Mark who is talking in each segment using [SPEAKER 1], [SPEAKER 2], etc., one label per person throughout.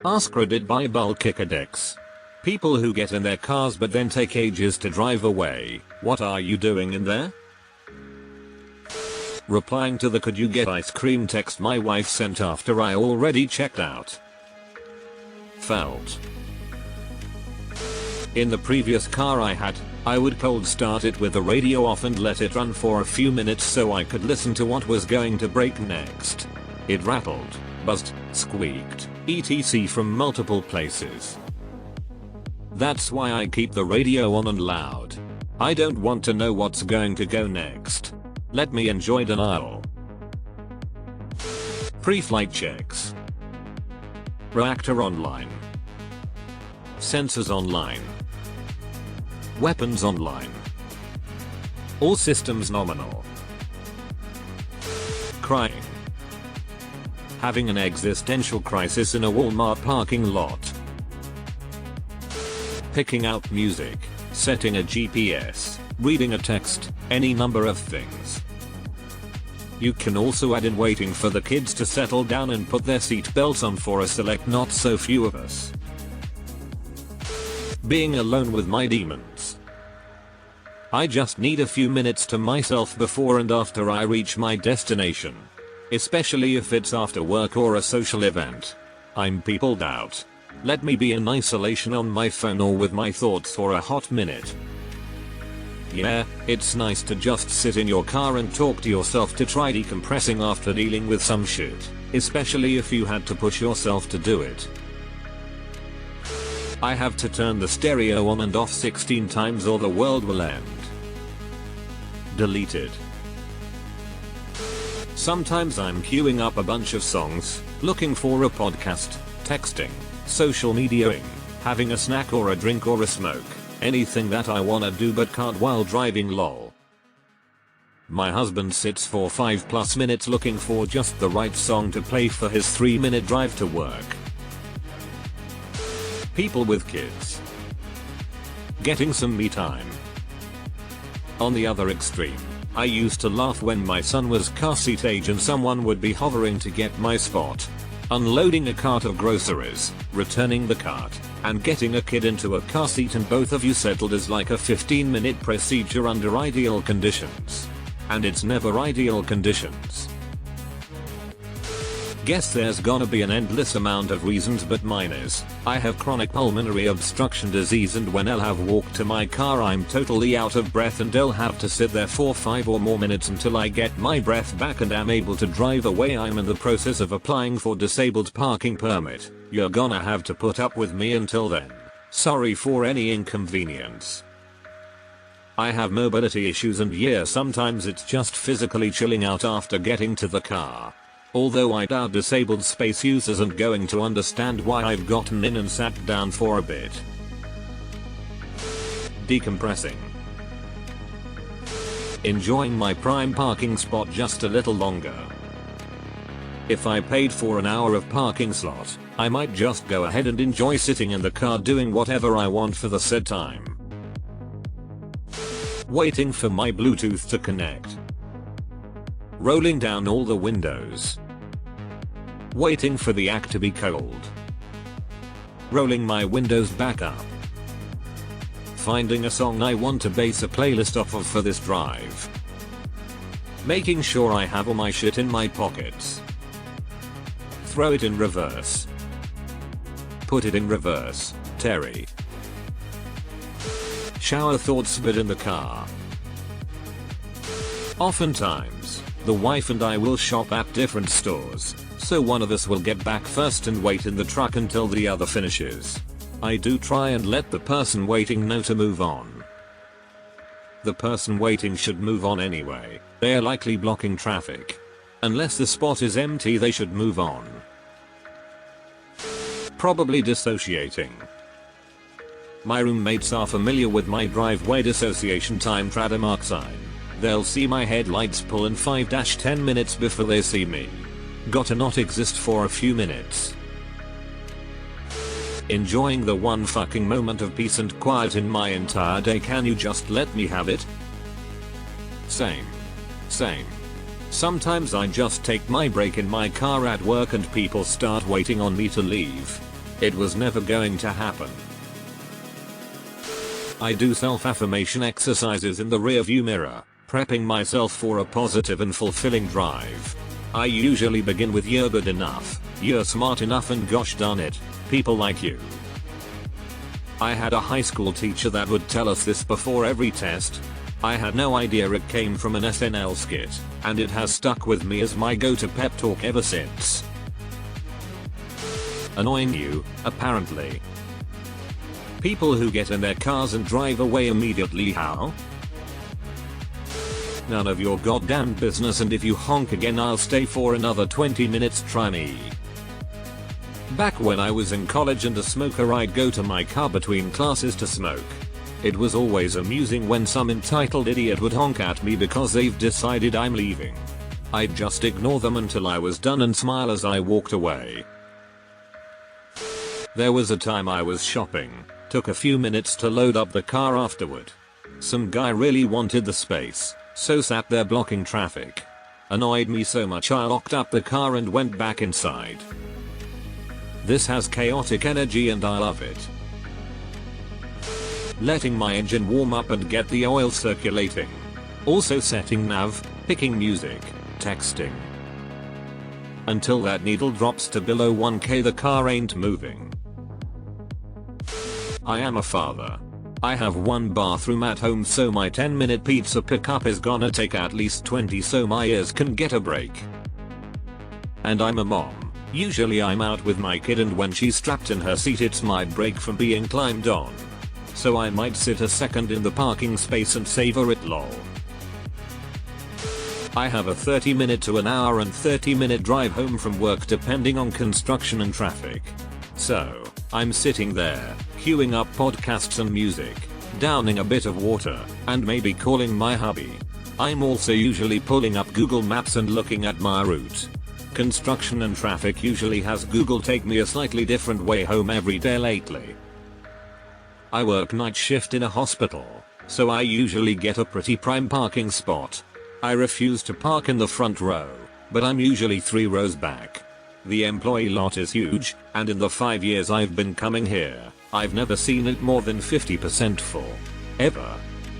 [SPEAKER 1] AskReddit by bulk decks. People who get in their cars but then take ages to drive away. What are you doing in there? Replying to the "could you get ice cream" text my wife sent after I already checked out. Felt. In the previous car I had, I would cold start it with the radio off and let it run for a few minutes so I could listen to what was going to break next. It rattled, buzzed, squeaked, etc. from multiple places. That's why I keep the radio on and loud. I don't want to know what's going to go next. Let me enjoy denial. Pre-flight checks. Reactor online. Sensors online. Weapons online. All systems nominal. Crying. Having an existential crisis in a Walmart parking lot. Picking out music, setting a GPS, reading a text, any number of things. You can also add in waiting for the kids to settle down and put their seatbelts on for a select not so few of us. Being alone with my demons. I just need a few minutes to myself before and after I reach my destination. Especially if it's after work or a social event. I'm peopled out. Let me be in isolation on my phone or with my thoughts for a hot minute. Yeah, it's nice to just sit in your car and talk to yourself to try decompressing after dealing with some shit, especially if you had to push yourself to do it. I have to turn the stereo on and off 16 times or the world will end. Deleted. Sometimes I'm queuing up a bunch of songs, looking for a podcast, texting, social mediaing, having a snack or a drink or a smoke, anything that I wanna do but can't while driving lol. My husband sits for 5+ minutes looking for just the right song to play for his 3-minute drive to work. People with kids. Getting some me time. On the other extreme, I used to laugh when my son was car seat age and someone would be hovering to get my spot. Unloading a cart of groceries, returning the cart, and getting a kid into a car seat and both of you settled is like a 15-minute procedure under ideal conditions. And it's never ideal conditions. Guess there's gonna be an endless amount of reasons but mine is, I have chronic pulmonary obstruction disease and when I'll have walked to my car I'm totally out of breath and I'll have to sit there for 5 or more minutes until I get my breath back and am able to drive away. I'm in the process of applying for disabled parking permit. You're gonna have to put up with me until then. Sorry for any inconvenience. I have mobility issues and yeah, sometimes it's just physically chilling out after getting to the car. Although I doubt disabled space users aren't going to understand why I've gotten in and sat down for a bit. Decompressing. Enjoying my prime parking spot just a little longer. If I paid for an hour of parking slot, I might just go ahead and enjoy sitting in the car doing whatever I want for the said time. Waiting for my Bluetooth to connect. Rolling down all the windows. Waiting for the act to be cold. Rolling my windows back up. Finding a song I want to base a playlist off of for this drive. Making sure I have all my shit in my pockets. Throw it in reverse. Put it in reverse, Terry. Shower thoughts but in the car. Oftentimes, the wife and I will shop at different stores, so one of us will get back first and wait in the truck until the other finishes. I do try and let the person waiting know to move on. The person waiting should move on anyway, they are likely blocking traffic. Unless the spot is empty they should move on. Probably dissociating. My roommates are familiar with my driveway dissociation time trader mark sign. They'll see my headlights pull in 5-10 minutes before they see me. Gotta not exist for a few minutes. Enjoying the one fucking moment of peace and quiet in my entire day. Can you just let me have it? Same. Sometimes I just take my break in my car at work and people start waiting on me to leave. It was never going to happen. I do self-affirmation exercises in the rearview mirror, prepping myself for a positive and fulfilling drive. I usually begin with "you're good enough," "you're smart enough," and "gosh darn it, people like you." I had a high school teacher that would tell us this before every test. I had no idea it came from an SNL skit, and it has stuck with me as my go-to pep talk ever since. Annoying you, apparently. People who get in their cars and drive away immediately. How? None of your goddamn business, and if you honk again I'll stay for another 20 minutes, try me. Back when I was in college and a smoker, I'd go to my car between classes to smoke. It was always amusing when some entitled idiot would honk at me because they've decided I'm leaving. I'd just ignore them until I was done and smile as I walked away. There was a time I was shopping. Took a few minutes to load up the car afterward. Some guy really wanted the space, so sat there blocking traffic. Annoyed me so much I locked up the car and went back inside. This has chaotic energy and I love it. Letting my engine warm up and get the oil circulating. Also setting nav, picking music, texting. Until that needle drops to below 1k the car ain't moving. I am a father. I have one bathroom at home, so my 10-minute pizza pickup is gonna take at least 20 so my ears can get a break. And I'm a mom. Usually I'm out with my kid, and when she's strapped in her seat it's my break from being climbed on. So I might sit a second in the parking space and savor it, lol. I have a 30-minute to an hour and 30-minute drive home from work depending on construction and traffic. So, I'm sitting there, queuing up podcasts and music, downing a bit of water, and maybe calling my hubby. I'm also usually pulling up Google Maps and looking at my route. Construction and traffic usually has Google take me a slightly different way home every day lately. I work night shift in a hospital, so I usually get a pretty prime parking spot. I refuse to park in the front row, but I'm usually 3 rows back. The employee lot is huge, and in the 5 years I've been coming here, I've never seen it more than 50% full. Ever.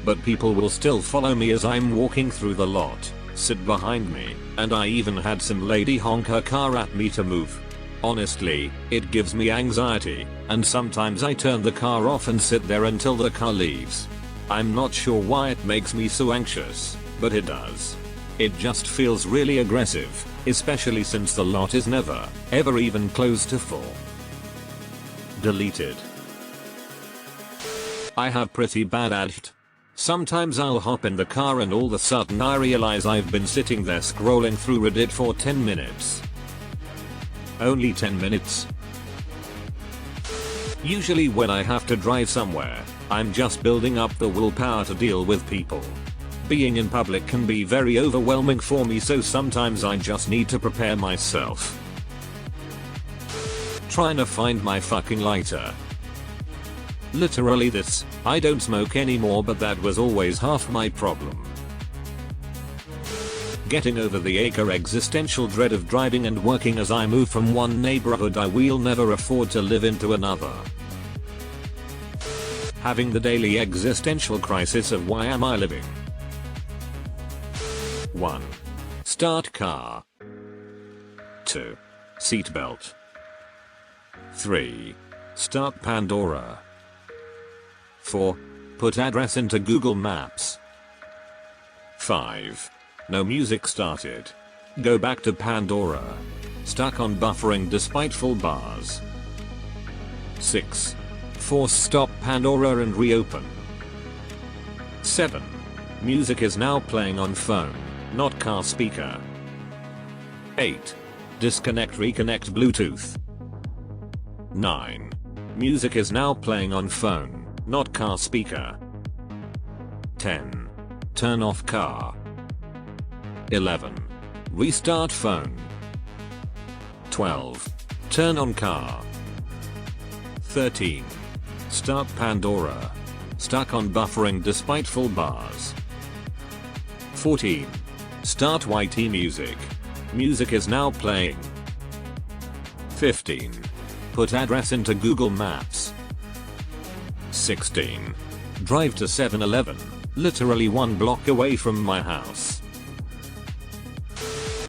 [SPEAKER 1] But people will still follow me as I'm walking through the lot, sit behind me, and I even had some lady honk her car at me to move. Honestly, it gives me anxiety, and sometimes I turn the car off and sit there until the car leaves. I'm not sure why it makes me so anxious, but it does. It just feels really aggressive, especially since the lot is never, ever even close to full. Deleted. I have pretty bad ADHD. Sometimes I'll hop in the car and all of a sudden I realize I've been sitting there scrolling through Reddit for 10 minutes. Only 10 minutes? Usually when I have to drive somewhere, I'm just building up the willpower to deal with people. Being in public can be very overwhelming for me, so sometimes I just need to prepare myself. Trying to find my fucking lighter. Literally this, I don't smoke anymore, but that was always half my problem. Getting over the acre existential dread of driving and working as I move from one neighborhood I will never afford to live into another. Having the daily existential crisis of why am I living? 1. Start car. 2. Seatbelt. 3. Start Pandora. 4. Put address into Google Maps. 5. No music started. Go back to Pandora. Stuck on buffering despite full bars. 6. Force stop Pandora and reopen. 7. Music is now playing on phone, not car speaker. 8. Disconnect reconnect Bluetooth. 9. Music is now playing on phone, not car speaker. 10. Turn off car. 11. Restart phone. 12. Turn on car. 13. Start Pandora. Stuck on buffering despite full bars. 14. Start YT music. Music is now playing. 15. Put address into Google Maps. 16. Drive to 7-Eleven, literally 1 block away from my house.